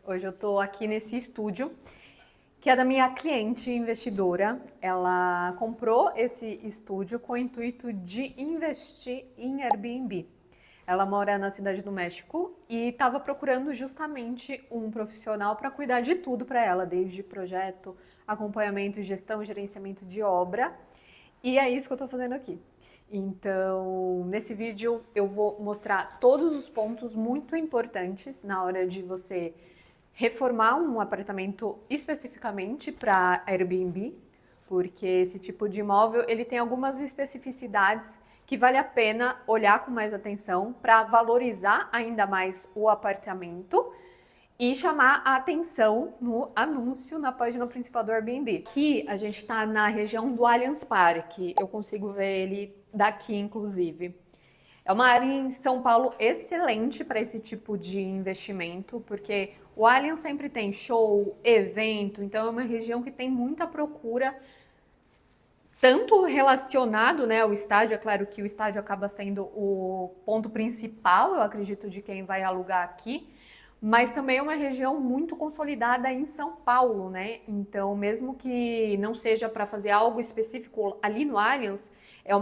Hoje eu tô aqui nesse estúdio, que é da minha cliente investidora. Ela comprou esse estúdio com o intuito de investir em Airbnb. Ela mora na Cidade do México e estava procurando justamente um profissional para cuidar de tudo para ela, desde projeto, acompanhamento, gestão, gerenciamento de obra. E é isso que eu estou fazendo aqui. Então, nesse vídeo eu vou mostrar todos os pontos muito importantes na hora de você reformar um apartamento especificamente para Airbnb, porque esse tipo de imóvel ele tem algumas especificidades que vale a pena olhar com mais atenção para valorizar ainda mais o apartamento e chamar a atenção no anúncio na página principal do Airbnb. Aqui a gente está na região do Allianz Parque, eu consigo ver ele daqui inclusive. É uma área em São Paulo excelente para esse tipo de investimento, porque o Allianz sempre tem show, evento, então é uma região que tem muita procura, tanto relacionado, né, ao estádio. É claro que o estádio acaba sendo o ponto principal, eu acredito, de quem vai alugar aqui, mas também é uma região muito consolidada em São Paulo, né? Então, mesmo que não seja para fazer algo específico ali no Allianz, é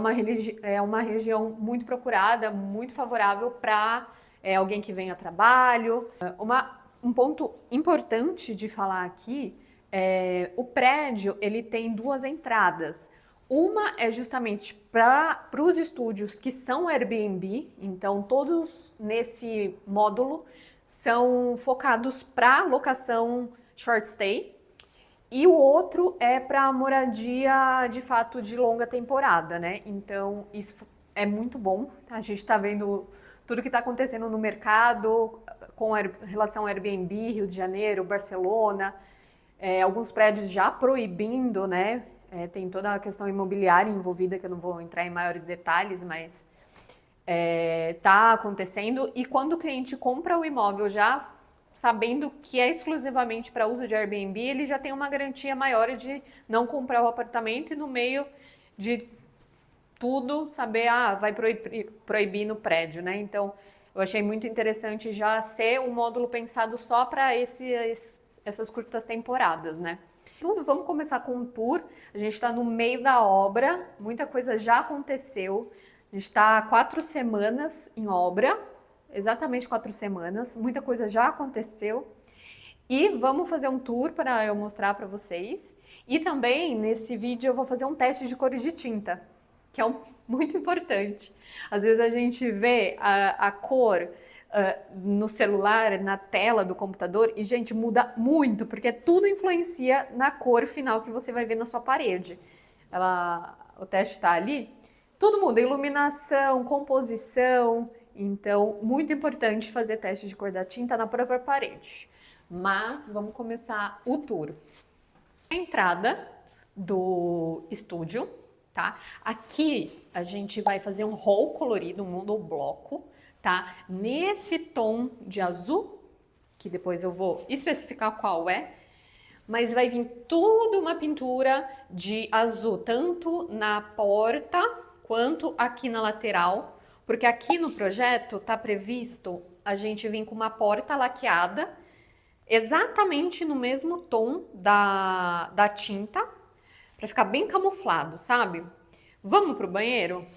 uma região muito procurada, muito favorável para alguém que vem a trabalho. Um ponto importante de falar aqui é o prédio, ele tem duas entradas. Uma é justamente para os estúdios que são Airbnb, então todos nesse módulo são focados para locação short stay, e o outro é para moradia de fato de longa temporada, né? Então isso é muito bom. A gente está vendo tudo que está acontecendo no mercado com relação ao Airbnb, Rio de Janeiro, Barcelona, alguns prédios já proibindo, né? Tem toda a questão imobiliária envolvida, que eu não vou entrar em maiores detalhes, mas tá acontecendo. E quando o cliente compra o imóvel já sabendo que é exclusivamente para uso de Airbnb, ele já tem uma garantia maior de não comprar o apartamento e no meio de tudo saber, vai proibir no prédio, né? Então, eu achei muito interessante já ser um módulo pensado só para essas curtas temporadas, né? Tudo, vamos começar com um tour. A gente está no meio da obra, muita coisa já aconteceu. A gente está há 4 semanas em obra, exatamente 4 semanas, muita coisa já aconteceu. E vamos fazer um tour para eu mostrar para vocês. E também nesse vídeo eu vou fazer um teste de cores de tinta, que é muito importante. Às vezes a gente vê a cor no celular, na tela do computador, e, gente, muda muito, porque tudo influencia na cor final que você vai ver na sua parede. O teste está ali, tudo muda, iluminação, composição, então, muito importante fazer teste de cor da tinta na própria parede. Mas vamos começar o tour. A entrada do estúdio, tá? Aqui a gente vai fazer um hall colorido, um monobloco, tá? Nesse tom de azul, que depois eu vou especificar qual é, mas vai vir toda uma pintura de azul, tanto na porta quanto aqui na lateral, porque aqui no projeto está previsto a gente vir com uma porta laqueada, exatamente no mesmo tom da tinta, para ficar bem camuflado, sabe? Vamos pro banheiro?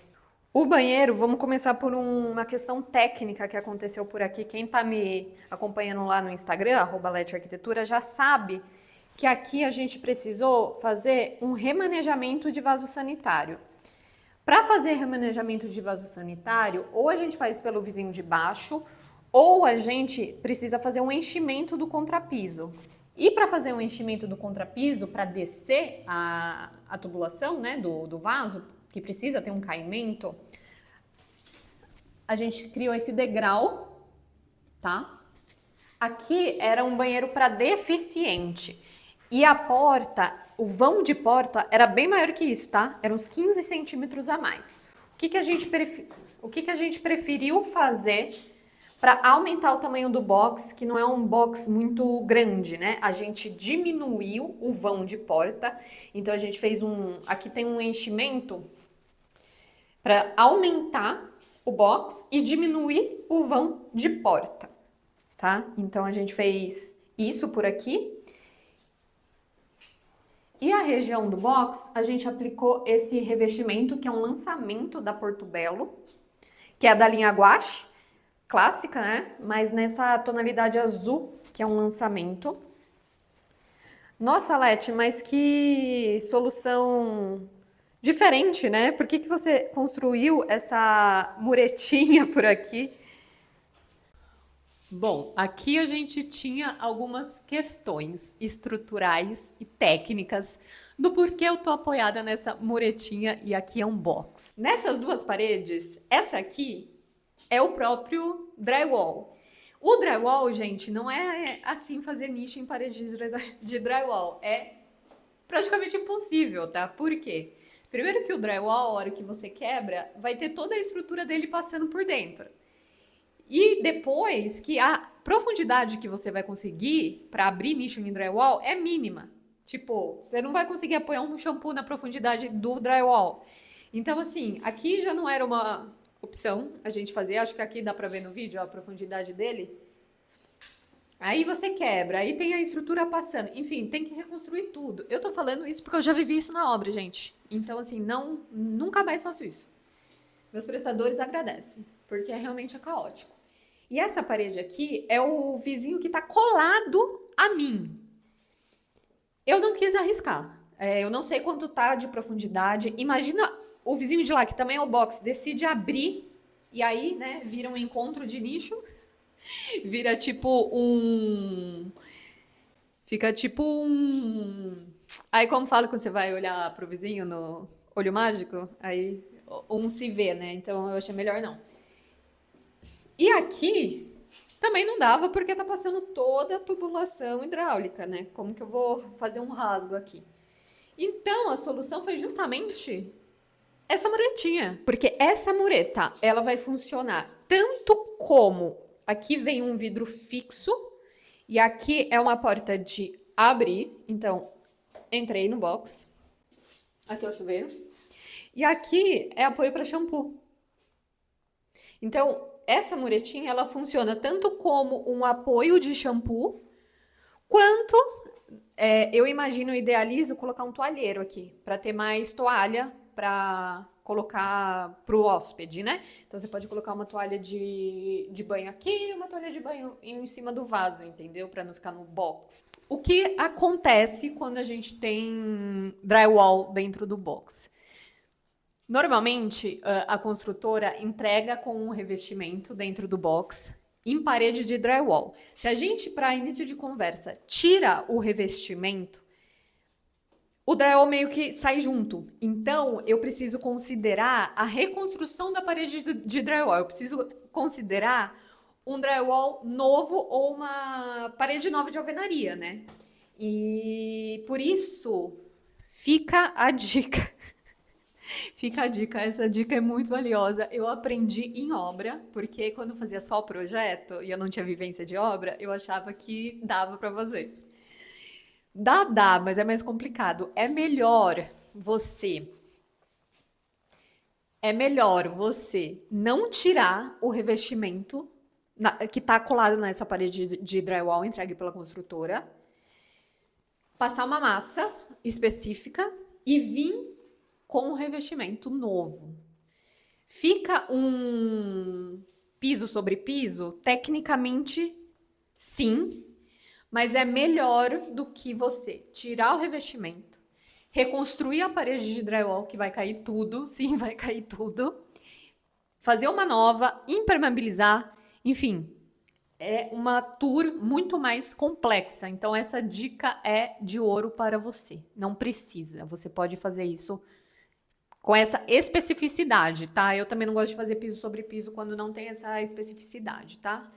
O banheiro, vamos começar por uma questão técnica que aconteceu por aqui. Quem está me acompanhando lá no Instagram, @letiarquitetura, já sabe que aqui a gente precisou fazer um remanejamento de vaso sanitário. Para fazer remanejamento de vaso sanitário, ou a gente faz pelo vizinho de baixo, ou a gente precisa fazer um enchimento do contrapiso. E para fazer um enchimento do contrapiso, para descer a tubulação, né, do vaso, que precisa ter um caimento, a gente criou esse degrau, tá? Aqui era um banheiro para deficiente. E a porta, o vão de porta era bem maior que isso, tá? Era uns 15 centímetros a mais. O que que a gente preferiu fazer para aumentar o tamanho do box, que não é um box muito grande, né? A gente diminuiu o vão de porta, então a gente fez aqui tem um enchimento para aumentar o box e diminuir o vão de porta. tá? Então, a gente fez isso por aqui. E a região do box, a gente aplicou esse revestimento, que é um lançamento da Portobello, que é da linha Gouache, clássica, né? Mas nessa tonalidade azul, que é um lançamento. Nossa, Leti, mas que solução diferente, né? Por que que você construiu essa muretinha por aqui? Bom, aqui a gente tinha algumas questões estruturais e técnicas do porquê eu tô apoiada nessa muretinha e aqui é um box. Nessas duas paredes, essa aqui é o próprio drywall. O drywall, gente, não é assim fazer nicho em paredes de drywall. É praticamente impossível, tá? Por quê? Primeiro que o drywall, a hora que você quebra, vai ter toda a estrutura dele passando por dentro. E depois que a profundidade que você vai conseguir para abrir nicho em drywall é mínima. Tipo, você não vai conseguir apoiar um shampoo na profundidade do drywall. Então, assim, aqui já não era uma opção a gente fazer. Acho que aqui dá pra ver no vídeo ó, a profundidade dele. Aí você quebra, aí tem a estrutura passando. Enfim, tem que reconstruir tudo. Eu tô falando isso porque eu já vivi isso na obra, gente. Então, assim, nunca mais faço isso. Meus prestadores agradecem, porque realmente é caótico. E essa parede aqui é o vizinho que tá colado a mim. Eu não quis arriscar. Eu não sei quanto tá de profundidade. Imagina o vizinho de lá, que também é o box, decide abrir e aí, né, vira um encontro de nicho. Vira tipo um... Fica tipo um... Aí como fala quando você vai olhar pro vizinho no olho mágico? Aí um se vê, né? Então eu achei melhor não. E aqui também não dava porque tá passando toda a tubulação hidráulica, né? Como que eu vou fazer um rasgo aqui? Então a solução foi justamente essa muretinha, porque essa mureta, ela vai funcionar tanto como aqui vem um vidro fixo e aqui é uma porta de abrir, então entrei no box, aqui é o chuveiro, e aqui é apoio para shampoo. Então, essa muretinha, ela funciona tanto como um apoio de shampoo, quanto eu imagino, idealizo colocar um toalheiro aqui, para ter mais toalha para colocar para o hóspede, né? Então você pode colocar uma toalha de banho aqui e uma toalha de banho em cima do vaso, entendeu? Para não ficar no box. O que acontece quando a gente tem drywall dentro do box? Normalmente, a construtora entrega com um revestimento dentro do box em parede de drywall. Se a gente, para início de conversa, tira o revestimento, o drywall meio que sai junto. Então, eu preciso considerar a reconstrução da parede de drywall. Eu preciso considerar um drywall novo ou uma parede nova de alvenaria, né? E por isso, fica a dica. Fica a dica, essa dica é muito valiosa. Eu aprendi em obra, porque quando eu fazia só o projeto e eu não tinha vivência de obra, eu achava que dava para fazer. Dá, mas é mais complicado. Você é melhor você não tirar o revestimento que está colado nessa parede de drywall entregue pela construtora, passar uma massa específica e vir com um revestimento novo. Fica um piso sobre piso? Tecnicamente, sim, mas é melhor do que você tirar o revestimento, reconstruir a parede de drywall, que vai cair tudo, sim, vai cair tudo, fazer uma nova, impermeabilizar, enfim, é uma tour muito mais complexa. Então, essa dica é de ouro para você. Não precisa, você pode fazer isso com essa especificidade, tá? Eu também não gosto de fazer piso sobre piso quando não tem essa especificidade, tá?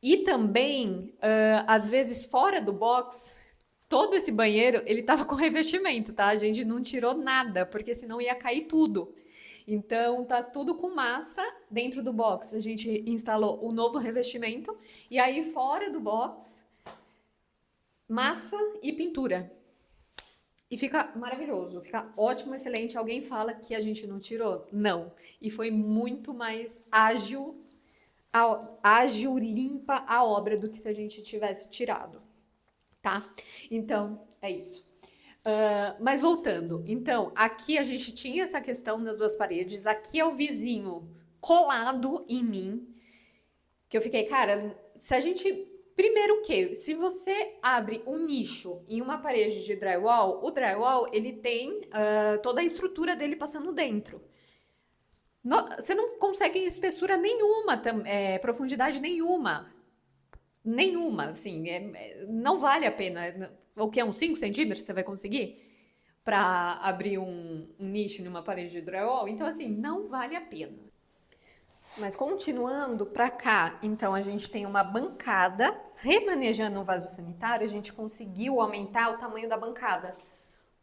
E também, às vezes, fora do box, todo esse banheiro, ele tava com revestimento, tá? A gente não tirou nada, porque senão ia cair tudo. Então, tá tudo com massa dentro do box. A gente instalou o novo revestimento. E aí, fora do box, massa e pintura. E fica maravilhoso, fica ótimo, excelente. Alguém fala que a gente não tirou? Não. E foi muito mais ágil ágil, limpa a obra do que se a gente tivesse tirado, tá? Então, é isso. Mas voltando, então, aqui a gente tinha essa questão das duas paredes, aqui é o vizinho colado em mim, que eu fiquei, cara, se a gente... Primeiro que, se você abre um nicho em uma parede de drywall, o drywall, ele tem toda a estrutura dele passando dentro. Você não consegue espessura nenhuma, profundidade nenhuma. Nenhuma, assim, não vale a pena. O que é uns 5 centímetros você vai conseguir para abrir um nicho numa parede de drywall? Então, assim, não vale a pena. Mas continuando para cá, então a gente tem uma bancada. Remanejando o vaso sanitário, a gente conseguiu aumentar o tamanho da bancada.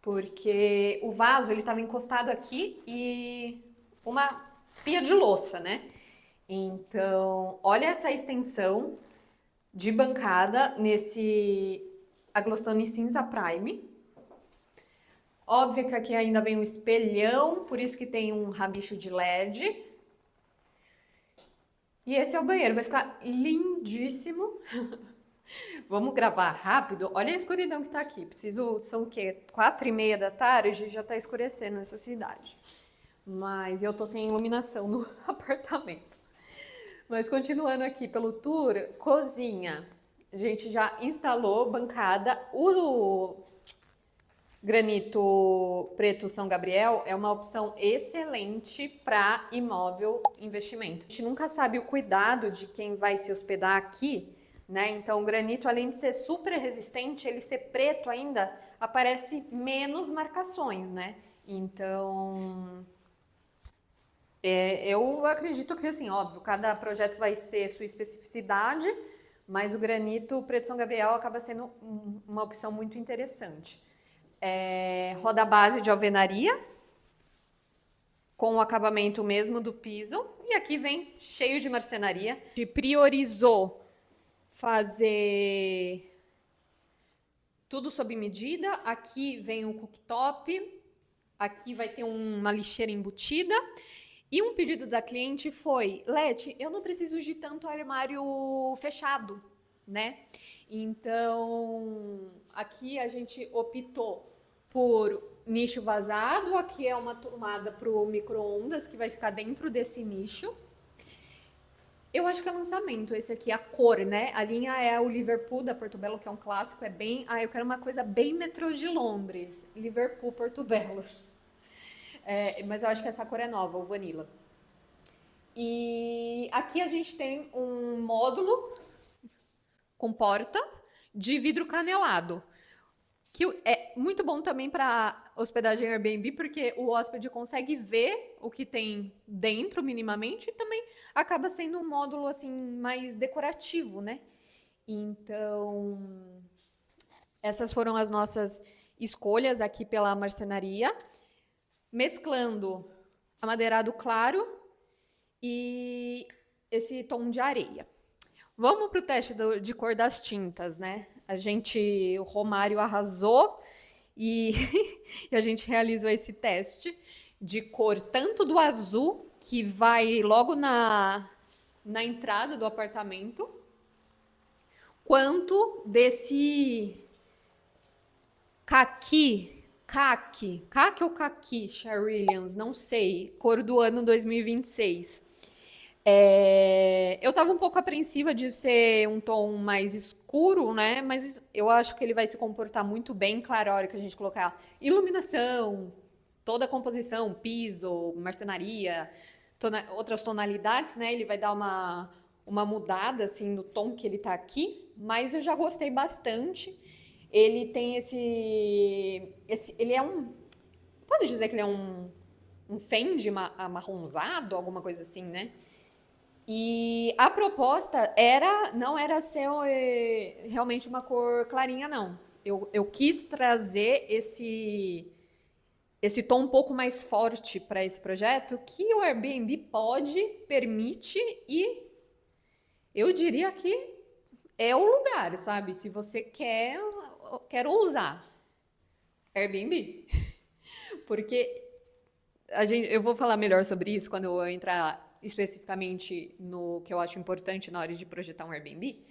Porque o vaso, ele estava encostado aqui e uma pia de louça, né? Então, olha essa extensão de bancada nesse Aglostone Cinza Prime. Óbvio que aqui ainda vem um espelhão, por isso que tem um rabicho de LED. E esse é o banheiro, vai ficar lindíssimo. Vamos gravar rápido? Olha a escuridão que tá aqui. São o quê? 4h30 da tarde, já tá escurecendo nessa cidade. Mas eu tô sem iluminação no apartamento. Mas continuando aqui pelo tour, cozinha. A gente já instalou bancada. O granito preto São Gabriel é uma opção excelente para imóvel investimento. A gente nunca sabe o cuidado de quem vai se hospedar aqui, né? Então o granito, além de ser super resistente, ele ser preto ainda, aparece menos marcações, né? Então... eu acredito que, assim, óbvio, cada projeto vai ser sua especificidade, mas o granito preto São Gabriel acaba sendo uma opção muito interessante. Roda base de alvenaria, com o acabamento mesmo do piso, e aqui vem cheio de marcenaria. A gente priorizou fazer tudo sob medida. Aqui vem o cooktop, aqui vai ter uma lixeira embutida. E um pedido da cliente foi, Leti, eu não preciso de tanto armário fechado, né? Então, aqui a gente optou por nicho vazado, aqui é uma tomada para o micro-ondas, que vai ficar dentro desse nicho. Eu acho que é lançamento esse aqui, a cor, né? A linha é o Liverpool da Portobello, que é um clássico, é bem... eu quero uma coisa bem metrô de Londres, Liverpool, Portobello. Mas eu acho que essa cor é nova, o Vanilla. E aqui a gente tem um módulo com porta de vidro canelado, que é muito bom também para hospedagem Airbnb, porque o hóspede consegue ver o que tem dentro minimamente e também acaba sendo um módulo assim mais decorativo, né? Então, essas foram as nossas escolhas aqui pela marcenaria. Mesclando amadeirado claro e esse tom de areia. Vamos para o teste de cor das tintas, né? O Romário arrasou e, e a gente realizou esse teste de cor tanto do azul, que vai logo na entrada do apartamento, quanto desse caqui ou caqui, Cherillians, não sei, cor do ano 2026. Eu tava um pouco apreensiva de ser um tom mais escuro, né? Mas eu acho que ele vai se comportar muito bem, claro, a hora que a gente colocar iluminação, toda a composição, piso, marcenaria, outras tonalidades, né? Ele vai dar uma mudada, assim, no tom que ele tá aqui, mas eu já gostei bastante. Ele tem ele é pode dizer que ele é um fende amarronzado, alguma coisa assim, né? E a proposta não era ser realmente uma cor clarinha, não. Eu quis trazer esse tom um pouco mais forte para esse projeto, que o Airbnb permite, e eu diria que é o lugar, sabe? Se você quer ousar, Airbnb. Porque eu vou falar melhor sobre isso quando eu entrar especificamente no que eu acho importante na hora de projetar um Airbnb,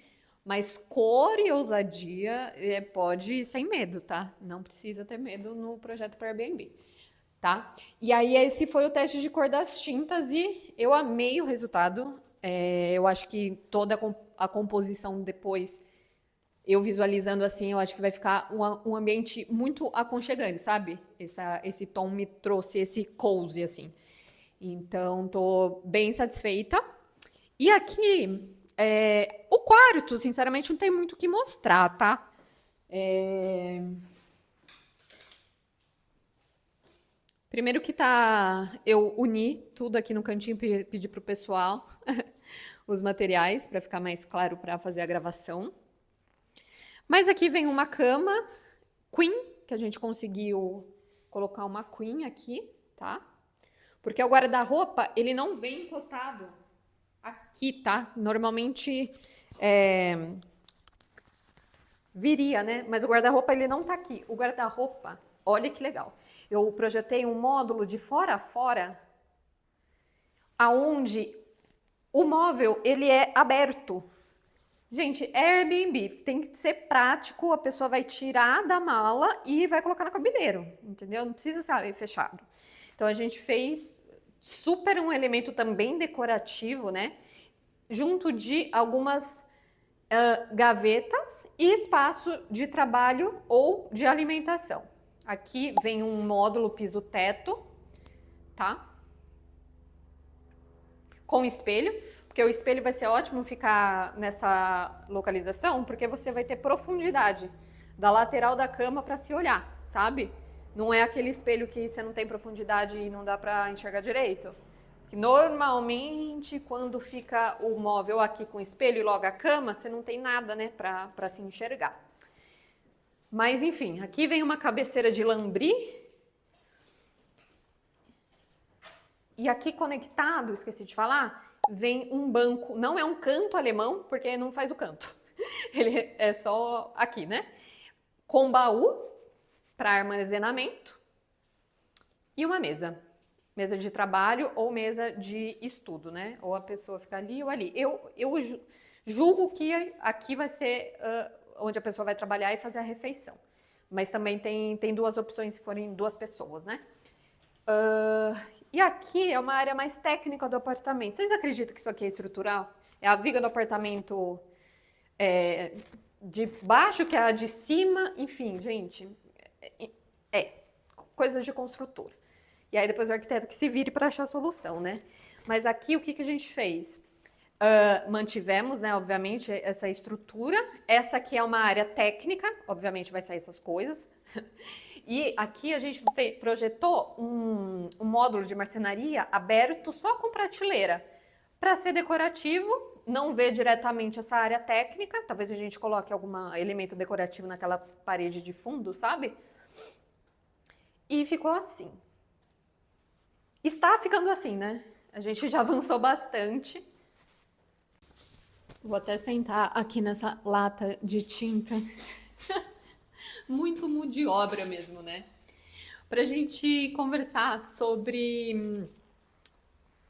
mas cor e ousadia pode ir sem medo, tá? Não precisa ter medo no projeto para Airbnb, tá? E aí esse foi o teste de cor das tintas e eu amei o resultado. Eu acho que toda a composição depois, eu visualizando assim, eu acho que vai ficar um ambiente muito aconchegante, sabe? Esse tom me trouxe esse cozy, assim. Então, tô bem satisfeita. E aqui, o quarto, sinceramente, não tem muito o que mostrar, tá? Primeiro que eu uni tudo aqui no cantinho, pedi pro pessoal os materiais para ficar mais claro para fazer a gravação. Mas aqui vem uma cama queen, que a gente conseguiu colocar uma queen aqui, tá? Porque o guarda-roupa, ele não vem encostado aqui, tá? Normalmente viria, né? Mas o guarda-roupa, ele não tá aqui. O guarda-roupa, olha que legal. Eu projetei um módulo de fora a fora, aonde o móvel, ele é aberto. Gente, Airbnb tem que ser prático, a pessoa vai tirar da mala e vai colocar no cabideiro, entendeu? Não precisa ser fechado. Então a gente fez super um elemento também decorativo, né? Junto de algumas gavetas e espaço de trabalho ou de alimentação. Aqui vem um módulo piso-teto, tá? Com espelho, porque o espelho vai ser ótimo ficar nessa localização, porque você vai ter profundidade da lateral da cama para se olhar, sabe? Não é aquele espelho que você não tem profundidade e não dá para enxergar direito. Que normalmente, quando fica o móvel aqui com espelho e logo a cama, você não tem nada, né, para se enxergar. Mas, enfim, aqui vem uma cabeceira de lambri. E aqui conectado, esqueci de falar, vem um banco, não é um canto alemão, porque não faz o canto. Ele é só aqui, né? Com baú para armazenamento e uma mesa. Mesa de trabalho ou mesa de estudo, né? Ou a pessoa fica ali ou ali. Eu julgo que aqui vai ser onde a pessoa vai trabalhar e fazer a refeição. Mas também tem duas opções se forem duas pessoas, né? E aqui é uma área mais técnica do apartamento. Vocês acreditam que isso aqui é estrutural? É a viga do apartamento de baixo que é a de cima, enfim, gente, coisa de construtora. E aí depois o arquiteto que se vire para achar a solução, né? Mas aqui o que a gente fez? Mantivemos, né, obviamente, essa estrutura. Essa aqui é uma área técnica, obviamente vai sair essas coisas. E aqui a gente projetou um módulo de marcenaria aberto só com prateleira. Para ser decorativo, não ver diretamente essa área técnica, talvez a gente coloque algum elemento decorativo naquela parede de fundo, sabe? E ficou assim. Está ficando assim, né? A gente já avançou bastante. Vou até sentar aqui nessa lata de tinta. Muito mão de obra mesmo, né? Pra gente conversar sobre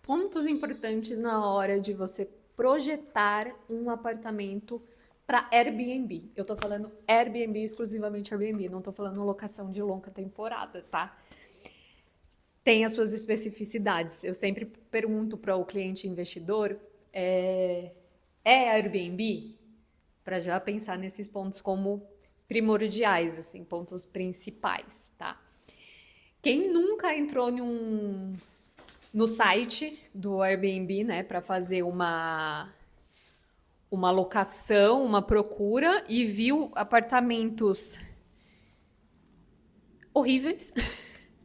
pontos importantes na hora de você projetar um apartamento para Airbnb. Eu tô falando Airbnb, exclusivamente Airbnb, não tô falando locação de longa temporada, tá? Tem as suas especificidades. Eu sempre pergunto para o cliente investidor, é Airbnb? Para já pensar nesses pontos como primordiais, assim, pontos principais, tá? Quem nunca entrou no site do Airbnb, né, para fazer uma locação, uma procura e viu apartamentos horríveis,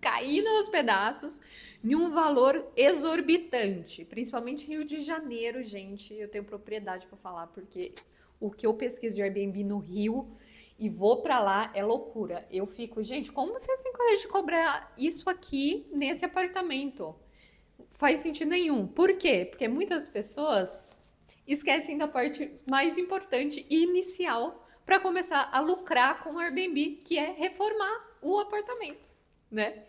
caindo aos pedaços, em um valor exorbitante, principalmente em Rio de Janeiro, gente, eu tenho propriedade para falar, porque o que eu pesquiso de Airbnb no Rio e vou para lá é loucura. Eu fico, gente, como vocês têm coragem de cobrar isso aqui nesse apartamento? Faz sentido nenhum. Por quê? Porque muitas pessoas esquecem da parte mais importante e inicial para começar a lucrar com o Airbnb, que é reformar o apartamento, né?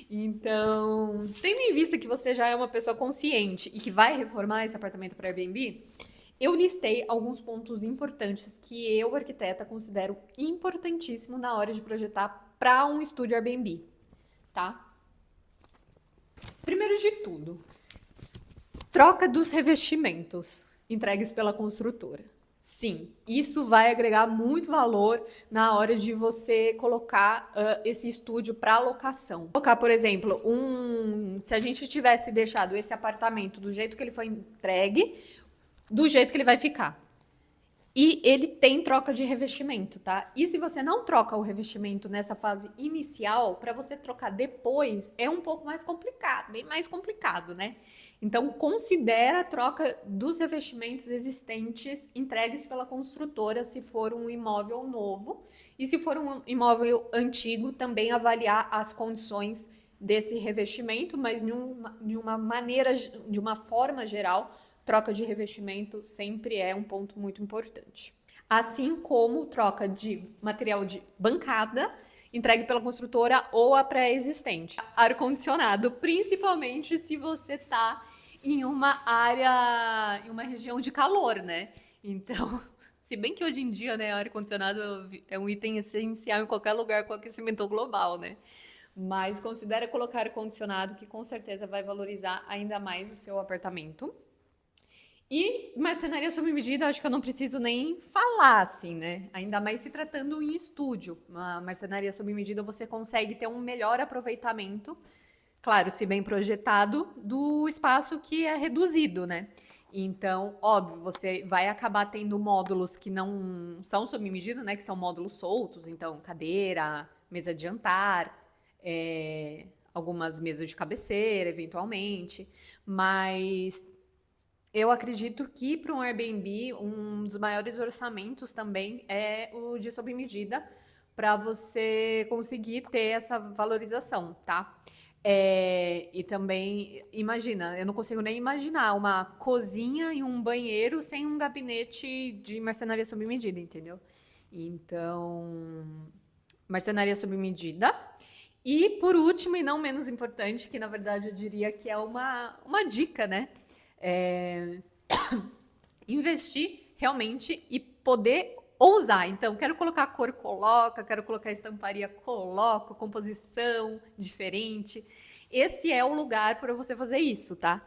Então, tendo em vista que você já é uma pessoa consciente e que vai reformar esse apartamento para Airbnb, eu listei alguns pontos importantes que eu, arquiteta, considero importantíssimo na hora de projetar para um estúdio Airbnb, tá? Primeiro de tudo, troca dos revestimentos entregues pela construtora. Sim, isso vai agregar muito valor na hora de você colocar esse estúdio para locação. Colocar, por exemplo, se a gente tivesse deixado esse apartamento do jeito que ele foi entregue, do jeito que ele vai ficar. E ele tem troca de revestimento, tá? E se você não troca o revestimento nessa fase inicial, para você trocar depois é um pouco mais complicado, bem mais complicado, né? Então considera a troca dos revestimentos existentes entregues pela construtora se for um imóvel novo e se for um imóvel antigo, também avaliar as condições desse revestimento, mas de uma maneira, de uma forma geral, troca de revestimento sempre é um ponto muito importante. Assim como troca de material de bancada entregue pela construtora ou a pré-existente. Ar-condicionado, principalmente se você está em uma área, em uma região de calor, né? Então, se bem que hoje em dia, né, ar-condicionado é um item essencial em qualquer lugar com aquecimento global, né? Mas considere colocar ar-condicionado, que com certeza vai valorizar ainda mais o seu apartamento. E marcenaria sob medida, acho que eu não preciso nem falar, assim, né? Ainda mais se tratando em estúdio. Uma marcenaria sob medida você consegue ter um melhor aproveitamento, claro, se bem projetado, do espaço que é reduzido, né? Então, óbvio, você vai acabar tendo módulos que não são sob medida, né? Que são módulos soltos, então cadeira, mesa de jantar, algumas mesas de cabeceira, eventualmente, mas eu acredito que para um Airbnb, um dos maiores orçamentos também é o de sob medida, para você conseguir ter essa valorização, tá? E também, imagina, eu não consigo nem imaginar uma cozinha e um banheiro sem um gabinete de marcenaria sob medida, entendeu? Então, marcenaria sob medida. E por último, e não menos importante, que na verdade eu diria que é uma dica, né? Investir realmente e poder ousar. Então, quero colocar cor, coloca, quero colocar estamparia, coloco, composição diferente. Esse é o lugar para você fazer isso, tá?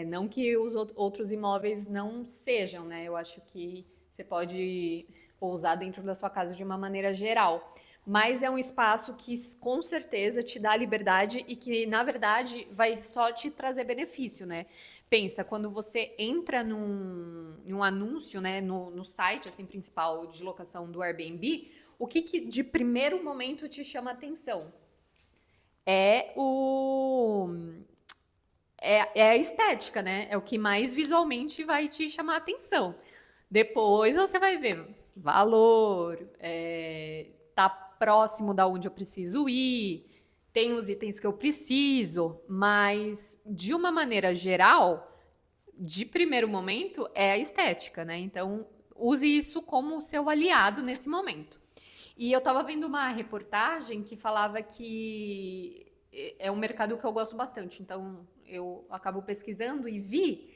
Não que os outros imóveis não sejam, né? Eu acho que você pode ousar dentro da sua casa de uma maneira geral. Mas é um espaço que com certeza te dá liberdade e que, na verdade, vai só te trazer benefício, né? Pensa, quando você entra num anúncio, né, no site assim, principal de locação do Airbnb, o que de primeiro momento te chama a atenção? É a estética, né? É o que mais visualmente vai te chamar a atenção. Depois você vai ver valor, tá próximo da onde eu preciso ir, tem os itens que eu preciso, mas de uma maneira geral, de primeiro momento, é a estética, né? Então, use isso como seu aliado nesse momento. E eu estava vendo uma reportagem que falava que é um mercado que eu gosto bastante, então eu acabo pesquisando e vi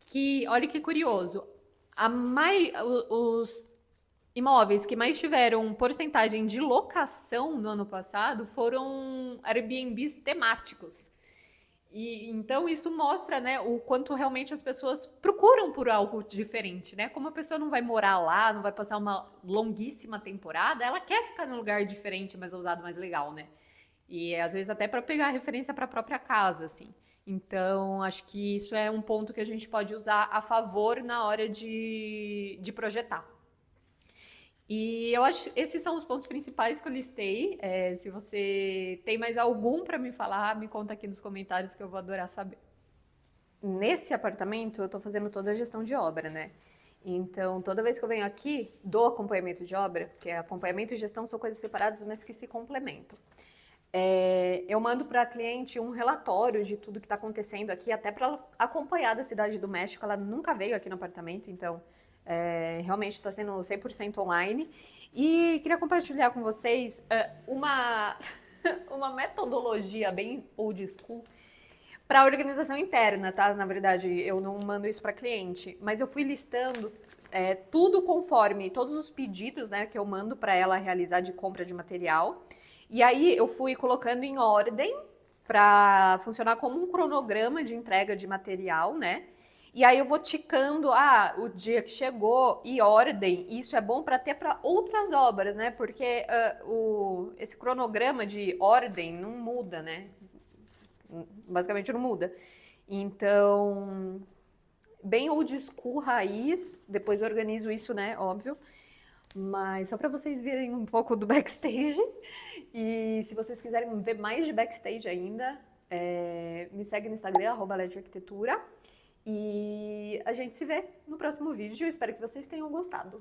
que, olha que curioso, os imóveis que mais tiveram porcentagem de locação no ano passado foram Airbnbs temáticos. E então isso mostra, né, o quanto realmente as pessoas procuram por algo diferente, né? Como a pessoa não vai morar lá, não vai passar uma longuíssima temporada, ela quer ficar num lugar diferente, mais ousado, mais legal, né? E às vezes até para pegar referência para a própria casa, assim. Então, acho que isso é um ponto que a gente pode usar a favor na hora de projetar. E eu acho esses são os pontos principais que eu listei. Se você tem mais algum para me falar, me conta aqui nos comentários que eu vou adorar saber. Nesse apartamento, eu estou fazendo toda a gestão de obra, né? Então, toda vez que eu venho aqui, dou acompanhamento de obra, porque acompanhamento e gestão são coisas separadas, mas que se complementam. Eu mando para a cliente um relatório de tudo que está acontecendo aqui, até para ela acompanhar da cidade do México. Ela nunca veio aqui no apartamento, então realmente está sendo 100% online. E queria compartilhar com vocês uma metodologia bem old school para organização interna, tá? Na verdade, eu não mando isso para cliente, mas eu fui listando tudo conforme todos os pedidos, né, que eu mando para ela realizar de compra de material. E aí eu fui colocando em ordem para funcionar como um cronograma de entrega de material, né? E aí eu vou ticando, o dia que chegou e ordem. Isso é bom para ter para outras obras, né? Porque esse cronograma de ordem não muda, né? Basicamente não muda. Então, bem old school, raiz. Depois eu organizo isso, né? Óbvio. Mas só para vocês verem um pouco do backstage. E se vocês quiserem ver mais de backstage ainda, me segue no Instagram, @ledgearquitetura. E a gente se vê no próximo vídeo. Eu espero que vocês tenham gostado.